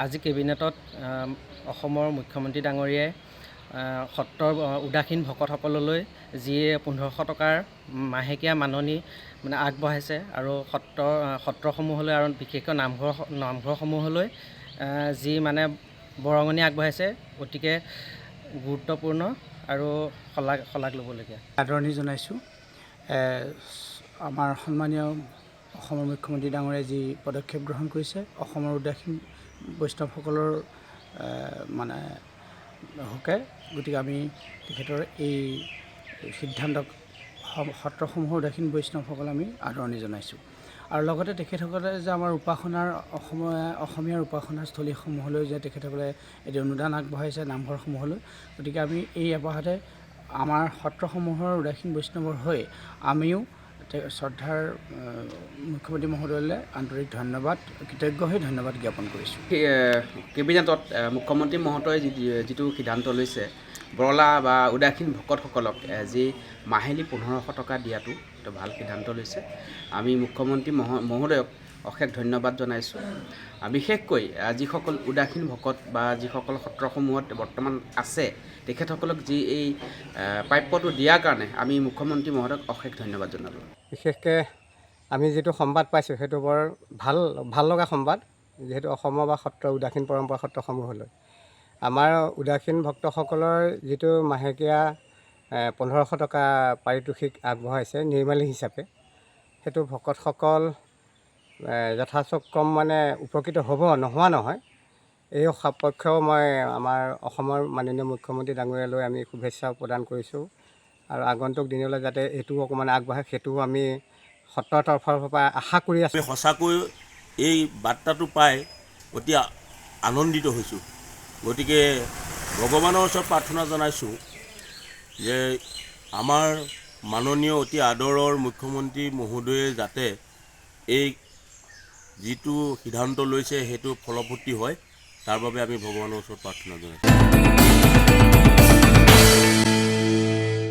আজি কেবিনেটত অসমৰ মুখ্যমন্ত্ৰী ডাঙৰীয়াই সত্ৰৰ উদাসীন ভকতসকললৈ যিয়ে 1500 টকাৰ মাহেকীয়া মাননি মানে আগবঢ়াইছে আৰু সত্ৰসমূহলৈ আৰু বিশেষকৈ নামঘৰসমূহলৈ যি মানে বৰঙণি আগবঢ়াইছে অতিকে গুৰুত্বপূৰ্ণ আৰু শলাগ ল'বলগীয়া। আদৰণি জনাইছোঁ। আমাৰ সন্মানীয় অসমৰ মুখ্যমন্ত্ৰী ডাঙৰীয়াই যি পদক্ষেপ গ্ৰহণ কৰিছে অসমৰ উদাসীন বৈষ্ণৱসকলৰ মানে হকে, গতিকে আমি তেখেতৰ এই সিদ্ধান্তক সত্ৰসমূহৰ উদাসীন বৈষ্ণৱসকল আমি আদৰণি জনাইছোঁ। আৰু লগতে তেখেতসকলে যে আমাৰ উপাসনাৰ অসমীয়াৰ উপাসনাৰ স্থলীসমূহলৈ যে তেখেতসকলে এটি অনুদান আগবঢ়াইছে নামঘৰসমূহলৈ, গতিকে আমি এই আপাহতে আমাৰ সত্ৰসমূহৰ উদাসীন বৈষ্ণৱৰ হৈ আমিও শ্ৰদ্ধাৰ মুখ্যমন্ত্ৰী মহোদয়লৈ আন্তৰিক ধন্যবাদ, কৃতজ্ঞ হৈ ধন্যবাদ জ্ঞাপন কৰিছোঁ। কেবিনেটত মুখ্যমন্ত্ৰী মহোদয়ে যিটো সিদ্ধান্ত লৈছে বৰলা বা উদাসীন ভকতসকলক যি মাহিলী 1500 টকা দিয়াটো এটা ভাল সিদ্ধান্ত লৈছে। আমি মুখ্যমন্ত্ৰী মহোদয়ক অশেষ ধন্যবাদ জনাইছোঁ। বিশেষকৈ যিসকল উদাসীন ভকত বা যিসকল সত্ৰসমূহত বৰ্তমান আছে তেখেতসকলক যি এই প্ৰাপ্যটো দিয়াৰ কাৰণে আমি মুখ্যমন্ত্ৰী মহোদয়ক অশেষ ধন্যবাদ জনালোঁ। বিশেষকৈ আমি যিটো সংবাদ পাইছোঁ সেইটো বৰ ভাল লগা সংবাদ, যিহেতু অসমৰ বা সত্ৰ উদাসীন পৰম্পৰা সত্ৰসমূহলৈ আমাৰ উদাসীন ভক্তসকলৰ যিটো মাহেকীয়া 1500 টকা পাৰিতোষিক আগবঢ়াইছে নিৰ্মালী হিচাপে, সেইটো ভকতসকল যথাচক্ৰম মানে উপকৃত হ'ব, নোহোৱা নহয়। এই সপক্ষেও মই আমাৰ অসমৰ মাননীয় মুখ্যমন্ত্ৰী ডাঙৰীয়ালৈ আমি শুভেচ্ছা প্ৰদান কৰিছোঁ আৰু আগন্তুক দিনলৈ যাতে এইটো অকণমান আগবাঢ়ে সেইটোও আমি সত্ৰৰ তৰফৰ পৰা আশা কৰি আছোঁ। সঁচাকৈ এই বাৰ্তাটো পাই অতি আনন্দিত হৈছোঁ। গতিকে ভগৱানৰ ওচৰত প্ৰাৰ্থনা জনাইছোঁ যে আমাৰ মাননীয় অতি আদৰৰ মুখ্যমন্ত্ৰী মহোদয়ে যাতে এই যিটো সিদ্ধান্ত লৈছে সেইটো ফলৱৰ্তী হয়, তাৰ বাবে আমি ভগৱানৰ ওচৰত প্ৰাৰ্থনা জনাইছোঁ।